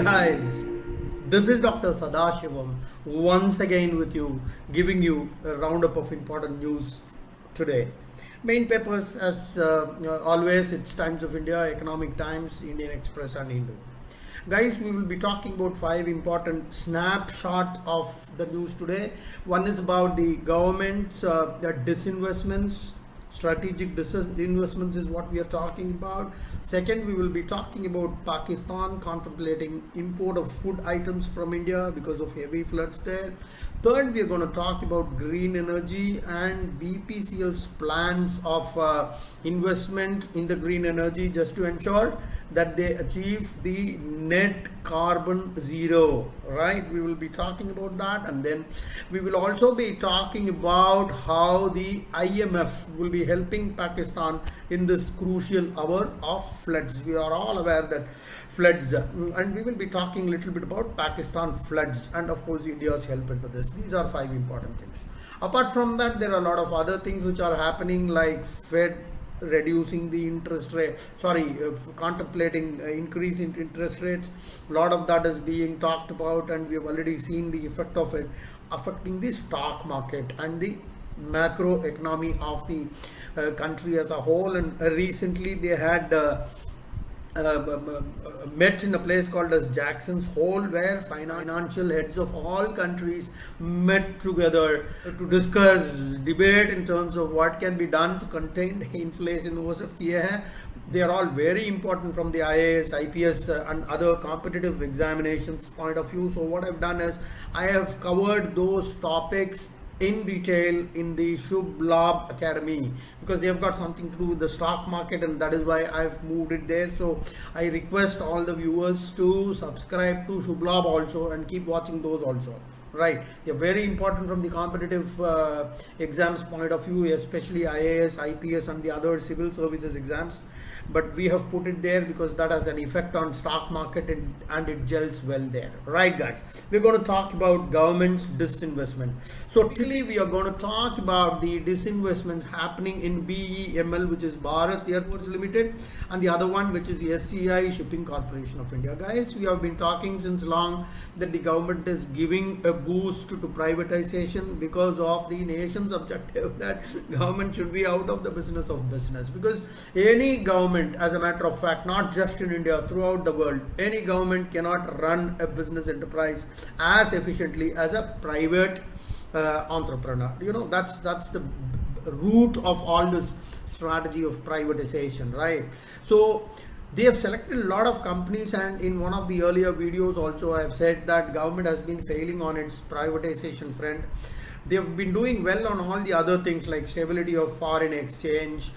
guys, this is Dr. Sadashivam once again with you, giving you a roundup of important news today. Main papers, as always, it's Times of India, Economic Times, Indian Express, and Hindu. Guys, we will be talking about 5 important snapshots of the news today. One is about the government's disinvestments. Strategic disinvestments is what we are talking about. Second, we will be talking about Pakistan contemplating import of food items from India because of heavy floods there. Third, we are going to talk about green energy and BPCL's plans of investment in the green energy just to ensure that they achieve the net carbon zero, right? We will be talking about that, and then we will also be talking about how the IMF will be helping Pakistan in this crucial hour of floods. We are all aware that floods, and we will be talking a little bit about Pakistan floods and of course India's help into this. These are 5 important things. Apart from that, there are a lot of other things which are happening, like Fed reducing the interest rate, contemplating increase in interest rates. A lot of that is being talked about, and we have already seen the effect of it affecting the stock market and the macro economy of the country as a whole. And recently they had met in a place called as Jackson's Hole, where financial heads of all countries met together to discuss, debate in terms of what can be done to contain the inflation. वो सब किए हैं. They are all very important from the IAS, IPS and other competitive examinations point of view. So what I've done is I have covered those topics in detail in the Shubh Labh Academy, because they have got something to do with the stock market, and that is why I've moved it there. So I request all the viewers to subscribe to Shubh Labh also and keep watching those also. Right, they're very important from the competitive exams point of view, especially IAS, IPS and the other civil services exams. But we have put it there because that has an effect on stock market, and it gels well there. Right, guys, we're going to talk about government's disinvestment. So today we are going to talk about the disinvestments happening in BEML, which is Bharat Airports Limited, and the other one, which is SCI Shipping Corporation of India. Guys, we have been talking since long that the government is giving a boost to privatization because of the nation's objective that government should be out of the business of business. Because any government, as a matter of fact, not just in India, throughout the world, any government cannot run a business enterprise as efficiently as a private entrepreneur. You know, that's the root of all this strategy of privatization, right? So they have selected a lot of companies, and in one of the earlier videos also I have said that government has been failing on its privatization front. They have been doing well on all the other things like stability of foreign exchange,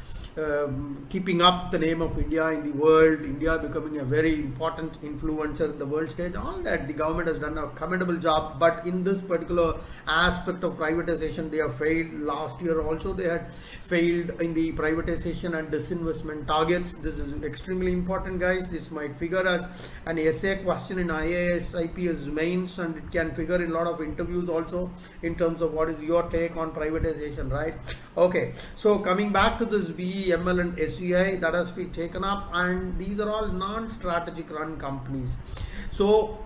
keeping up the name of India in the world, India becoming a very important influencer in the world stage. All that the government has done a commendable job, but in this particular aspect of privatization they have failed. Last year also they had failed in the privatization and disinvestment targets. This is extremely important, guys. This might figure as an essay question in IAS IPS mains, and it can figure in a lot of interviews also in terms of what is your take on privatization, right? Okay, so coming back to this BEML and SCI that has been taken up, and these are all non-strategic run companies. So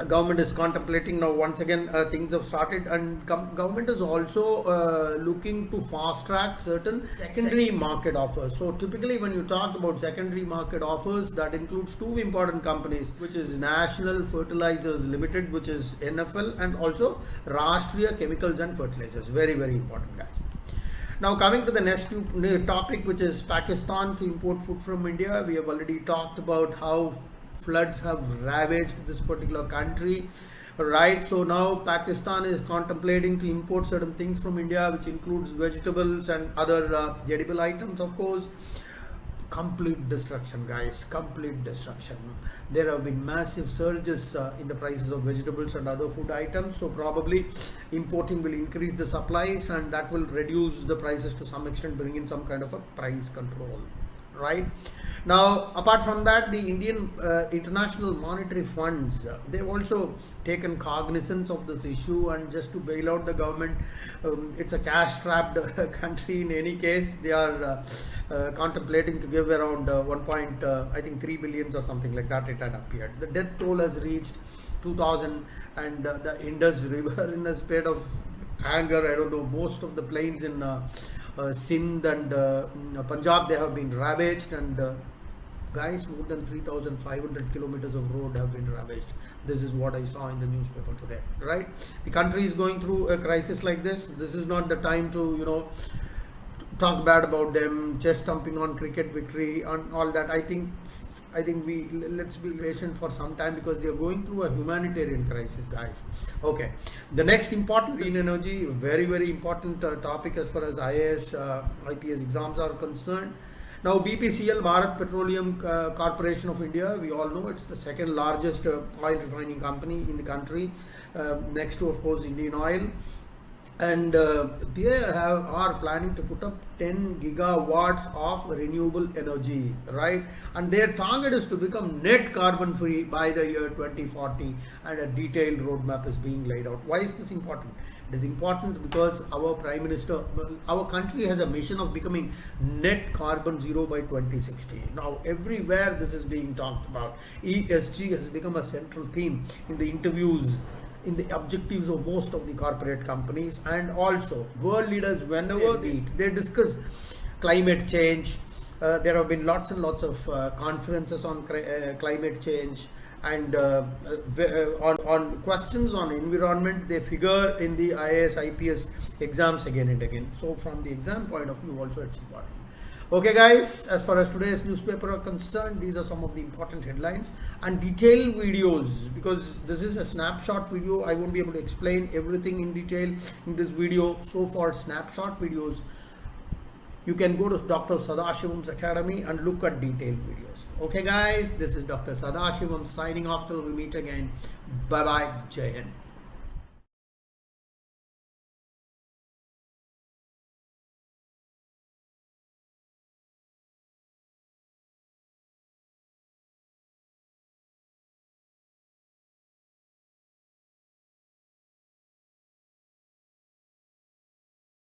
government is contemplating now. Once again, things have started, and government is also looking to fast track certain secondary market offers. So typically when you talk about secondary market offers, that includes 2 important companies, which is National Fertilizers Limited, which is NFL, and also Rashtriya Chemicals and Fertilizers. Very, very important, guys. Now coming to the next topic, which is Pakistan to import food from India. We have already talked about how floods have ravaged this particular country, right? So now Pakistan is contemplating to import certain things from India, which includes vegetables and other edible items, of course. Complete destruction, guys, complete destruction. There have been massive surges in the prices of vegetables and other food items, so probably importing will increase the supplies, and that will reduce the prices to some extent, bring in some kind of a price control. right? Now, apart from that, the Indian International Monetary Funds, they've also taken cognizance of this issue, and just to bail out the government, it's a cash-strapped country in any case. They are contemplating to give around 3 billion or something like that. It had appeared. The death toll has reached 2,000, and the Indus River in a state of anger. I don't know, most of the plains in Sindh and Punjab, they have been ravaged, and guys, more than 3,500 kilometers of road have been ravaged. This is what I saw in the newspaper today, right? The country is going through a crisis like this. This is not the time to, talk bad about them, chest thumping on cricket victory and all that. I think let's be patient for some time, because they are going through a humanitarian crisis, guys. Okay, the next important, green energy, very, very important topic as far as IAS IPS exams are concerned. Now, BPCL, Bharat Petroleum Corporation of India, we all know it's the second largest oil refining company in the country, next to, of course, Indian Oil. And they are planning to put up 10 gigawatts of renewable energy, right? And their target is to become net carbon free by the year 2040, and a detailed roadmap is being laid out. Why is this important? It is important because our Prime Minister, our country has a mission of becoming net carbon zero by 2060. Now, everywhere this is being talked about. ESG has become a central theme in the interviews, in the objectives of most of the corporate companies, and also world leaders, whenever they meet, they discuss climate change. There have been lots and lots of conferences on climate change, and on questions on environment, they figure in the IAS IPS exams again and again. So from the exam point of view also, it's important. Okay guys, as far as today's newspaper are concerned, these are some of the important headlines and detailed videos. Because this is a snapshot video, I won't be able to explain everything in detail in this video. So for snapshot videos, you can go to Dr. Sadashivam's Academy and look at detailed videos. Okay guys, this is Dr. Sadashivam signing off till we meet again. Bye bye. Jai Hind.